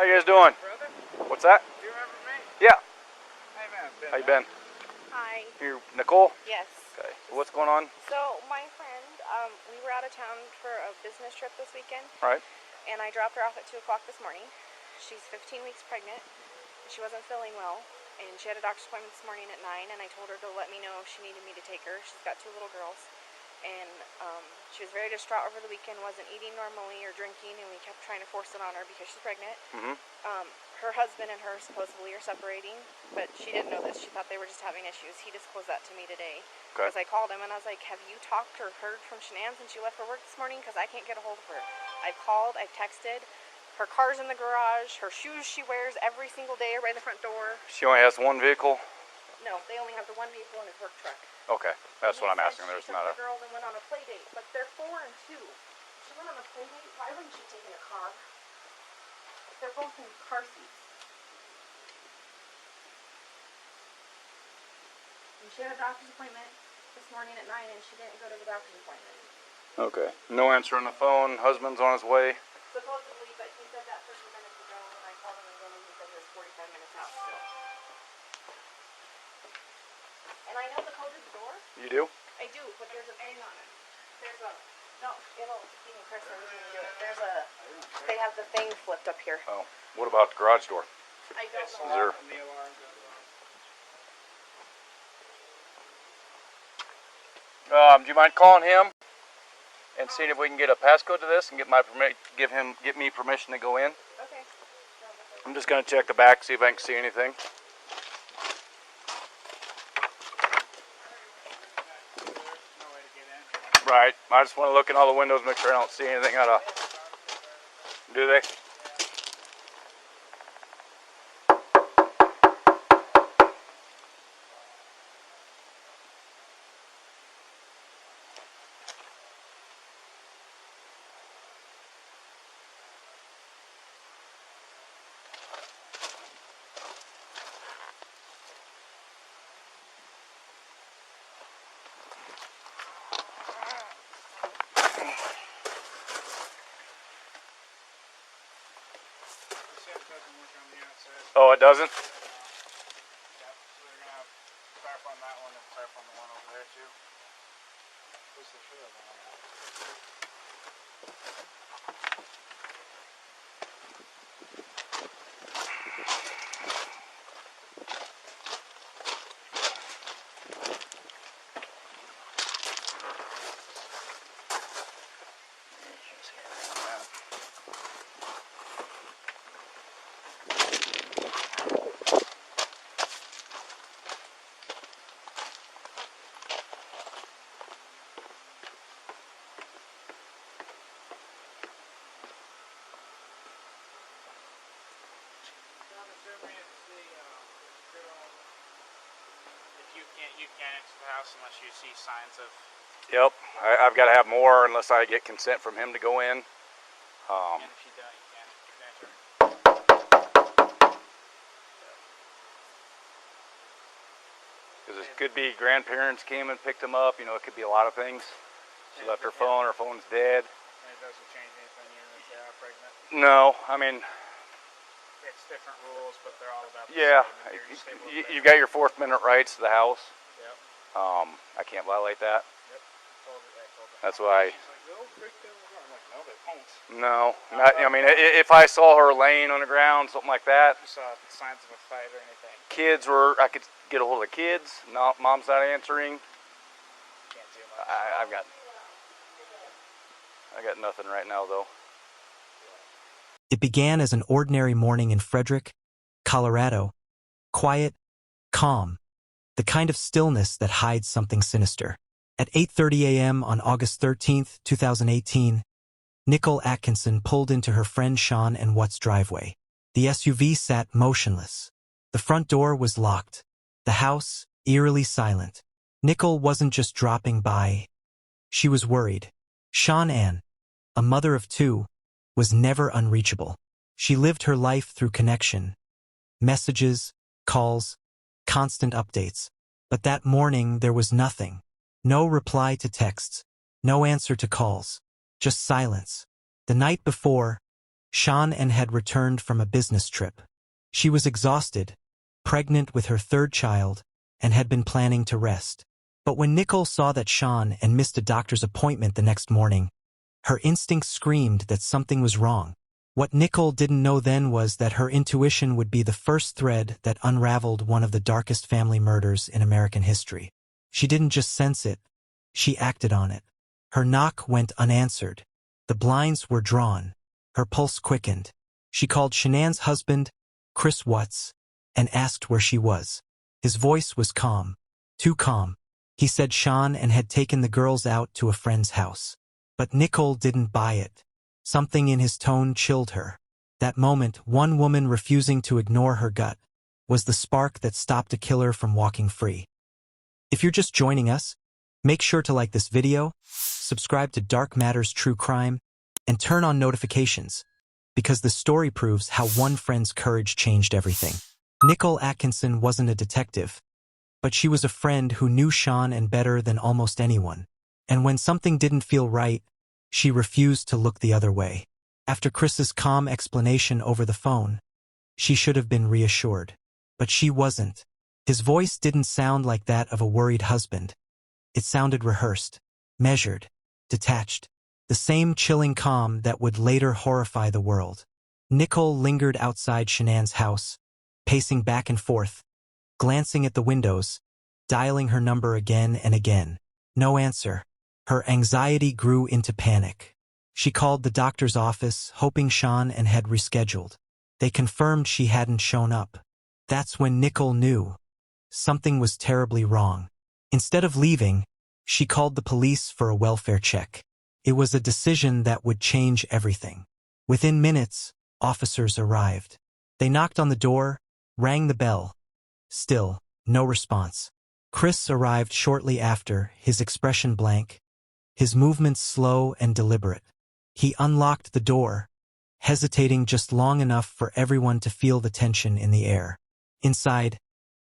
How you guys doing? Brother? What's that? Do you remember me? Yeah. Hey, man. How you been? Hi. You Nickole? Yes. Okay. What's going on? So my friend, we were out of town for a business trip this weekend. Right. And I dropped her off at 2 o'clock this morning. She's 15 weeks pregnant. She wasn't feeling well. And she had a doctor's appointment this morning at 9. And I told her to let me know if she needed me to take her. She's got 2 little girls. And she was very distraught over the weekend, wasn't eating normally or drinking. And we kept trying to force it on her because she's pregnant. Mm-hmm. Her husband and her supposedly are separating, but she didn't know this. She thought they were just having issues. He disclosed that to me today. Okay. Because I called him and I was like, have you talked or heard from Shanann since she left for work this morning? Because I can't get a hold of her. I've called, I've texted. Her car's in the garage. Her shoes she wears every single day are by the front door. She only has one vehicle? No, they only have the one vehicle in his work truck. Okay. That's what I'm asking. There's not a... She took the girls and went on a play date, but they're 4 and 2. She went on a play date. Why wouldn't she take in a car? They're both in car seats. And she had a doctor's appointment this morning at 9 and she didn't go to the doctor's appointment. Okay. No answer on the phone. Husband's on his way. Supposedly, but he said that 30 minutes ago when I called him again and he said he was 45 minutes out still. And I know the code to the door. You do? I do, but there's a thing on it. There's a... No, it'll... Even Chris knows you can do it. There's a... They have the thing flipped up here. Oh. What about the garage door? I don't Is know. there... The alarm goes off. Do you mind calling him and seeing if we can get a passcode to this and get me permission to go in? Okay. I'm just gonna check the back, see if I can see anything. There's no way to get in. Right. I just want to look in all the windows, make sure I don't see anything out of... Do they? It doesn't work on the outside. Oh, it doesn't? Yeah, so they're gonna have tarp on that one and tarp on the one over there too. What's the trailer on? I'm assuming it's the girl. If you can't enter the house unless you see signs of. Yep. I've got to have more unless I get consent from him to go in. And if you don't, you can't enter. Because it could be grandparents came and picked him up. You know, it could be a lot of things. She left her phone. Her phone's dead. And it doesn't change anything even if they are pregnant. No, I mean, It's different rules, but they're all about the yeah, same. If you're stable with you've got your Fourth Amendment rights to the house. Yep. I can't violate that. Yep. Told her. That's why. She's like, they'll break down the door. I'm like, no, they won't. No, not. I mean, if I saw her laying on the ground, something like that, You saw signs of a fight or anything. kids were. I could get a hold of the kids. No, mom's not answering. Can't do much. I got nothing right now though. It began as an ordinary morning in Frederick, Colorado. Quiet, calm, the kind of stillness that hides something sinister. At 8:30 a.m. on August 13th, 2018, Nickole Atkinson pulled into her friend Shanann Watts' driveway. The SUV sat motionless. The front door was locked. The house, eerily silent. Nickole wasn't just dropping by. She was worried. Shanann, a mother of 2, was never unreachable. She lived her life through connection. Messages, calls, constant updates. But that morning there was nothing. No reply to texts. No answer to calls. Just silence. The night before, Shanann had returned from a business trip. She was exhausted, pregnant with her third child, and had been planning to rest. But when Nickole saw that Shanann missed a doctor's appointment the next morning, her instinct screamed that something was wrong. What Nickole didn't know then was that her intuition would be the first thread that unraveled one of the darkest family murders in American history. She didn't just sense it, she acted on it. Her knock went unanswered. The blinds were drawn. Her pulse quickened. She called Shanann's husband, Chris Watts, and asked where she was. His voice was calm. Too calm. He said Shanann had taken the girls out to a friend's house. But Nickole didn't buy it. Something in his tone chilled her. That moment, one woman refusing to ignore her gut, was the spark that stopped a killer from walking free. If you're just joining us, make sure to like this video, subscribe to Dark Matters True Crime, and turn on notifications, because the story proves how one friend's courage changed everything. Nickole Atkinson wasn't a detective, but she was a friend who knew Shanann better than almost anyone. And when something didn't feel right, she refused to look the other way. After Chris's calm explanation over the phone, she should have been reassured. But she wasn't. His voice didn't sound like that of a worried husband. It sounded rehearsed, measured, detached. The same chilling calm that would later horrify the world. Nickole lingered outside Shanann's house, pacing back and forth, glancing at the windows, dialing her number again and again. No answer. Her anxiety grew into panic. She called the doctor's office, hoping Shanann had rescheduled. They confirmed she hadn't shown up. That's when Nickole knew something was terribly wrong. Instead of leaving, she called the police for a welfare check. It was a decision that would change everything. Within minutes, officers arrived. They knocked on the door, rang the bell. Still, no response. Chris arrived shortly after, his expression blank, his movements slow and deliberate. He unlocked the door, hesitating just long enough for everyone to feel the tension in the air. Inside,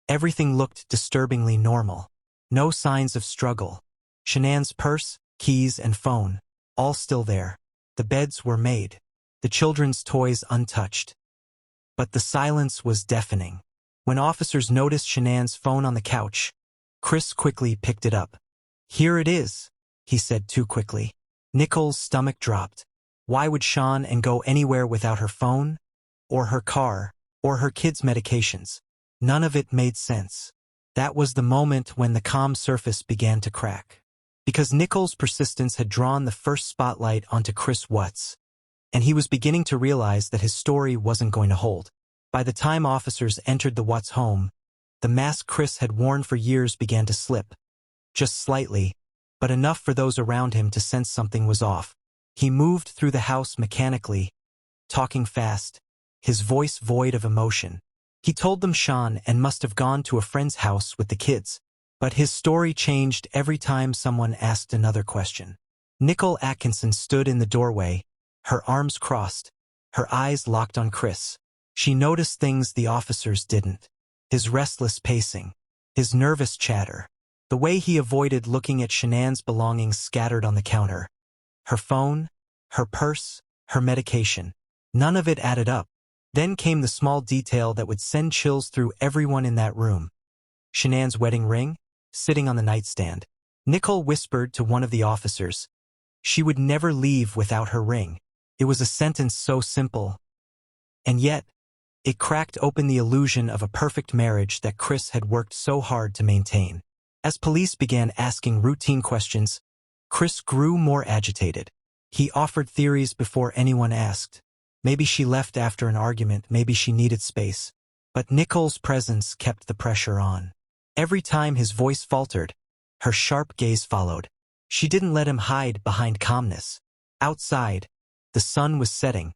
everything looked disturbingly normal. No signs of struggle. Shanann's purse, keys, and phone, all still there. The beds were made, the children's toys untouched. But the silence was deafening. When officers noticed Shanann's phone on the couch, Chris quickly picked it up. "Here it is," he said too quickly. Nickole's stomach dropped. Why would Shanann go anywhere without her phone, or her car, or her kids' medications? None of it made sense. That was the moment when the calm surface began to crack. Because Nickole's persistence had drawn the first spotlight onto Chris Watts, and he was beginning to realize that his story wasn't going to hold. By the time officers entered the Watts home, the mask Chris had worn for years began to slip. Just slightly, but enough for those around him to sense something was off. He moved through the house mechanically, talking fast, his voice void of emotion. He told them Shanann must have gone to a friend's house with the kids. But his story changed every time someone asked another question. Nickole Atkinson stood in the doorway, her arms crossed, her eyes locked on Chris. She noticed things the officers didn't. His restless pacing, his nervous chatter, the way he avoided looking at Shanann's belongings scattered on the counter. Her phone, her purse, her medication. None of it added up. Then came the small detail that would send chills through everyone in that room. Shanann's wedding ring, sitting on the nightstand. Nickole whispered to one of the officers. She would never leave without her ring. It was a sentence so simple. And yet, it cracked open the illusion of a perfect marriage that Chris had worked so hard to maintain. As police began asking routine questions, Chris grew more agitated. He offered theories before anyone asked. Maybe she left after an argument, maybe she needed space. But Nickole's presence kept the pressure on. Every time his voice faltered, her sharp gaze followed. She didn't let him hide behind calmness. Outside, the sun was setting,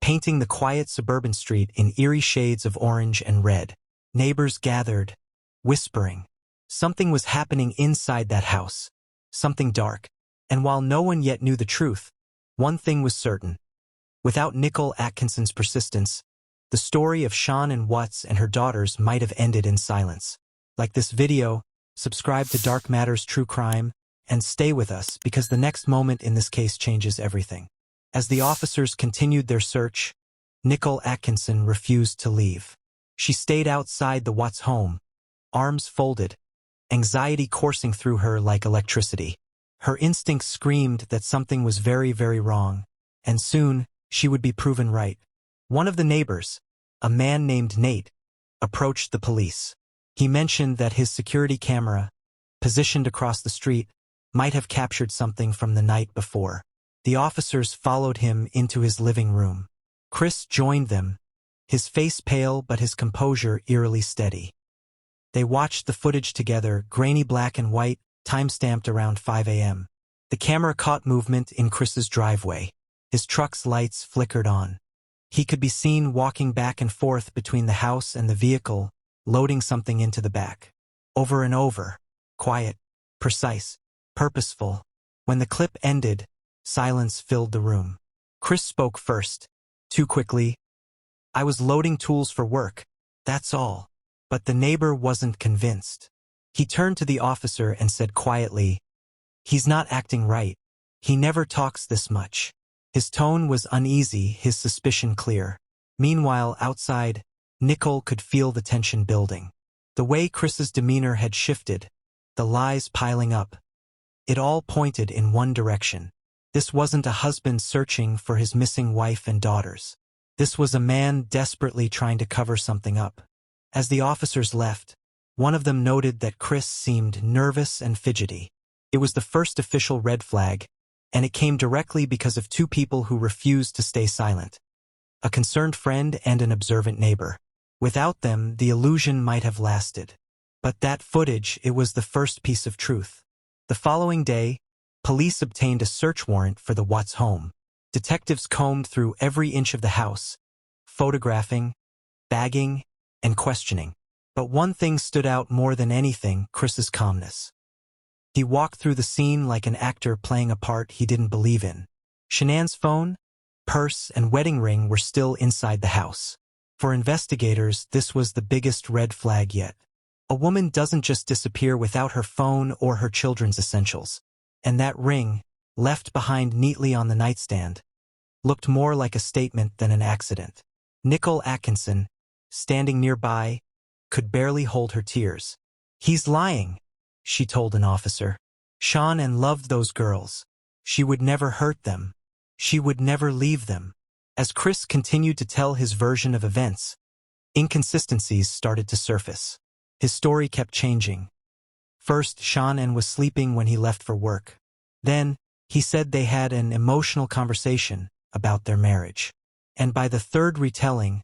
painting the quiet suburban street in eerie shades of orange and red. Neighbors gathered, whispering. Something was happening inside that house, something dark. And while no one yet knew the truth, one thing was certain. Without Nickole Atkinson's persistence, the story of Shanann Watts and her daughters might have ended in silence. Like this video, subscribe to Dark Matters True Crime, and stay with us because the next moment in this case changes everything. As the officers continued their search, Nickole Atkinson refused to leave. She stayed outside the Watts home, arms folded, anxiety coursing through her like electricity. Her instincts screamed that something was very, very wrong, and soon she would be proven right. One of the neighbors, a man named Nate, approached the police. He mentioned that his security camera, positioned across the street, might have captured something from the night before. The officers followed him into his living room. Chris joined them, his face pale but his composure eerily steady. They watched the footage together, grainy black and white, time-stamped around 5 a.m. The camera caught movement in Chris's driveway. His truck's lights flickered on. He could be seen walking back and forth between the house and the vehicle, loading something into the back. Over and over. Quiet, precise, purposeful. When the clip ended, silence filled the room. Chris spoke first. Too quickly. "I was loading tools for work. That's all." But the neighbor wasn't convinced. He turned to the officer and said quietly, "He's not acting right. He never talks this much." His tone was uneasy, his suspicion clear. Meanwhile, outside, Nickole could feel the tension building. The way Chris's demeanor had shifted, the lies piling up. It all pointed in one direction. This wasn't a husband searching for his missing wife and daughters. This was a man desperately trying to cover something up. As the officers left, one of them noted that Chris seemed nervous and fidgety. It was the first official red flag, and it came directly because of two people who refused to stay silent. A concerned friend and an observant neighbor. Without them, the illusion might have lasted. But that footage, it was the first piece of truth. The following day, police obtained a search warrant for the Watts home. Detectives combed through every inch of the house, photographing, bagging, and questioning. But one thing stood out more than anything: Chris's calmness. He walked through the scene like an actor playing a part he didn't believe in. Shanann's phone, purse, and wedding ring were still inside the house. For investigators, this was the biggest red flag yet. A woman doesn't just disappear without her phone or her children's essentials. And that ring, left behind neatly on the nightstand, looked more like a statement than an accident. Nickole Atkinson, standing nearby, could barely hold her tears. "He's lying," she told an officer. "Shanann loved those girls. She would never hurt them. She would never leave them." As Chris continued to tell his version of events, inconsistencies started to surface. His story kept changing. First, Shanann was sleeping when he left for work. Then, he said they had an emotional conversation about their marriage. And by the third retelling,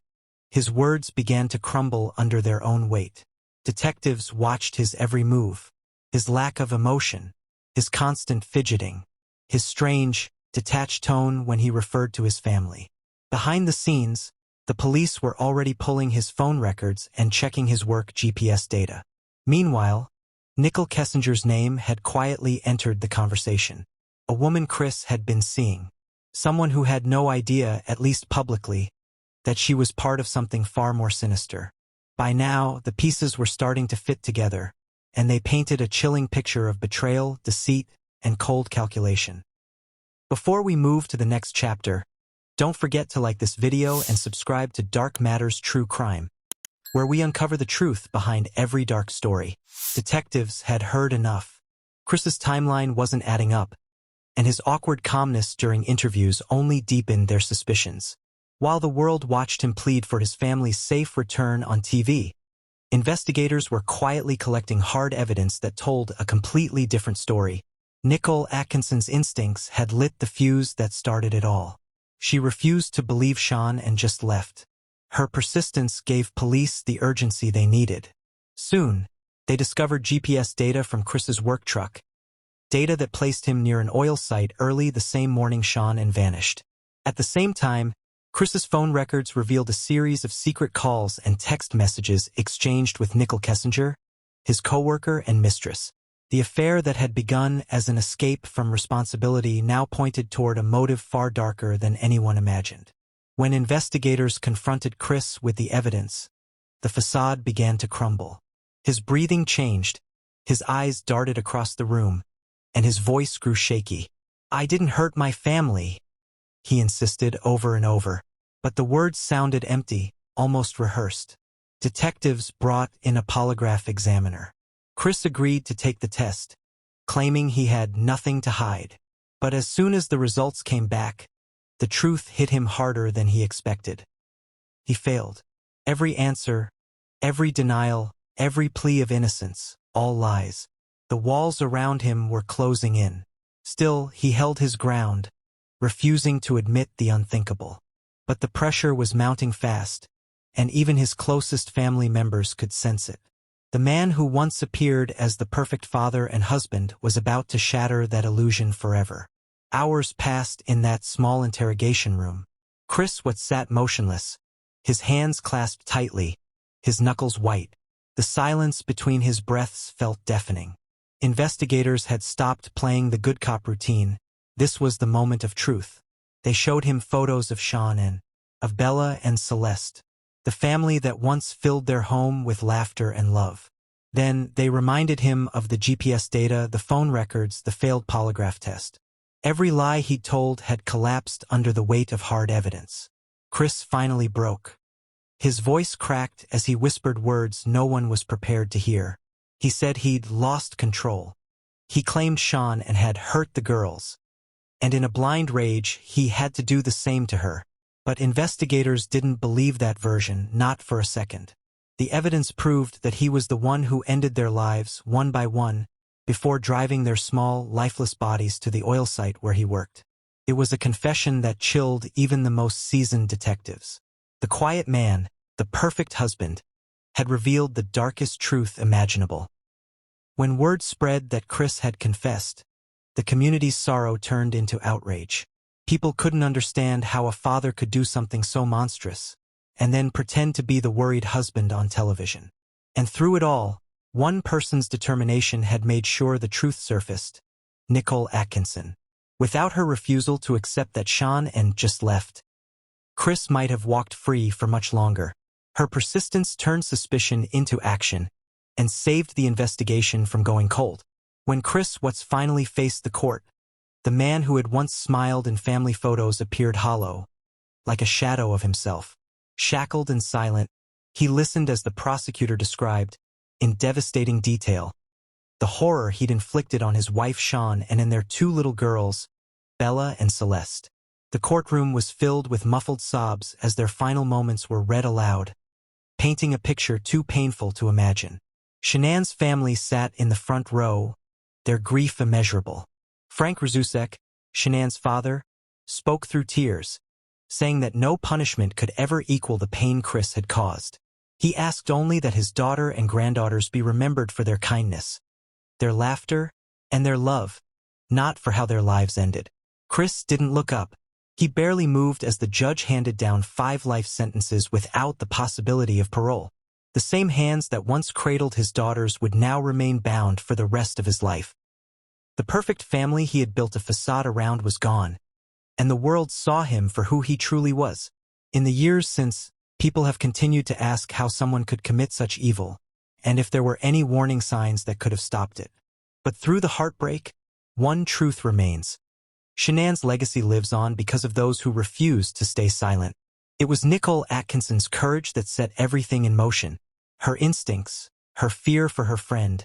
his words began to crumble under their own weight. Detectives watched his every move, his lack of emotion, his constant fidgeting, his strange, detached tone when he referred to his family. Behind the scenes, the police were already pulling his phone records and checking his work GPS data. Meanwhile, Nickole Atkinson's name had quietly entered the conversation. A woman Chris had been seeing. Someone who had no idea, at least publicly, that she was part of something far more sinister. By now, the pieces were starting to fit together, and they painted a chilling picture of betrayal, deceit, and cold calculation. Before we move to the next chapter, don't forget to like this video and subscribe to Dark Matters True Crime, where we uncover the truth behind every dark story. Detectives had heard enough. Chris's timeline wasn't adding up, and his awkward calmness during interviews only deepened their suspicions. While the world watched him plead for his family's safe return on TV, investigators were quietly collecting hard evidence that told a completely different story. Nickole Atkinson's instincts had lit the fuse that started it all. She refused to believe Shanann and just left. Her persistence gave police the urgency they needed. Soon, they discovered GPS data from Chris's work truck, data that placed him near an oil site early the same morning Shanann vanished. At the same time, Chris's phone records revealed a series of secret calls and text messages exchanged with Nickole Atkinson, his coworker and mistress. The affair that had begun as an escape from responsibility now pointed toward a motive far darker than anyone imagined. When investigators confronted Chris with the evidence, the facade began to crumble. His breathing changed, his eyes darted across the room, and his voice grew shaky. "I didn't hurt my family. he insisted over and over. But the words sounded empty, almost rehearsed. Detectives brought in a polygraph examiner. Chris agreed to take the test, claiming he had nothing to hide. But as soon as the results came back, the truth hit him harder than he expected. He failed. Every answer, every denial, every plea of innocence, all lies. The walls around him were closing in. Still, he held his ground, refusing to admit the unthinkable. But the pressure was mounting fast, and even his closest family members could sense it. The man who once appeared as the perfect father and husband was about to shatter that illusion forever. Hours passed in that small interrogation room. Chris sat motionless, his hands clasped tightly, his knuckles white. The silence between his breaths felt deafening. Investigators had stopped playing the good cop routine. This was the moment of truth. They showed him photos of Shanann, of Bella and Celeste, the family that once filled their home with laughter and love. Then they reminded him of the GPS data, the phone records, the failed polygraph test. Every lie he'd told had collapsed under the weight of hard evidence. Chris finally broke. His voice cracked as he whispered words no one was prepared to hear. He said he'd lost control. He claimed Shanann and had hurt the girls. And in a blind rage, he had to do the same to her. But investigators didn't believe that version, not for a second. The evidence proved that he was the one who ended their lives, one by one, before driving their small, lifeless bodies to the oil site where he worked. It was a confession that chilled even the most seasoned detectives. The quiet man, the perfect husband, had revealed the darkest truth imaginable. When word spread that Chris had confessed, the community's sorrow turned into outrage. People couldn't understand how a father could do something so monstrous, and then pretend to be the worried husband on television. And through it all, one person's determination had made sure the truth surfaced: Nickole Atkinson. Without her refusal to accept that Shanann just left, Chris might have walked free for much longer. Her persistence turned suspicion into action and saved the investigation from going cold. When Chris finally faced the court, the man who had once smiled in family photos appeared hollow, like a shadow of himself. Shackled and silent, he listened as the prosecutor described, in devastating detail, the horror he'd inflicted on his wife Shanann and in their two little girls, Bella and Celeste. The courtroom was filled with muffled sobs as their final moments were read aloud, painting a picture too painful to imagine. Shanann's family sat in the front row, their grief immeasurable. Frank Razusek, Shanann's father, spoke through tears, saying that no punishment could ever equal the pain Chris had caused. He asked only that his daughter and granddaughters be remembered for their kindness, their laughter, and their love, not for how their lives ended. Chris didn't look up. He barely moved as the judge handed down 5 life sentences without the possibility of parole. The same hands that once cradled his daughters would now remain bound for the rest of his life. The perfect family he had built a facade around was gone, and the world saw him for who he truly was. In the years since, people have continued to ask how someone could commit such evil, and if there were any warning signs that could have stopped it. But through the heartbreak, one truth remains. Shanann's legacy lives on because of those who refused to stay silent. It was Nickole Atkinson's courage that set everything in motion. Her instincts, her fear for her friend,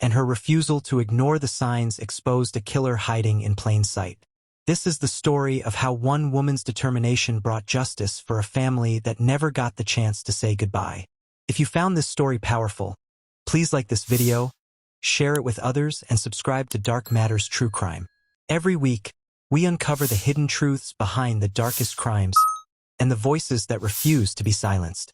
and her refusal to ignore the signs exposed a killer hiding in plain sight. This is the story of how one woman's determination brought justice for a family that never got the chance to say goodbye. If you found this story powerful, please like this video, share it with others, and subscribe to Dark Matters True Crime. Every week, we uncover the hidden truths behind the darkest crimes and the voices that refuse to be silenced.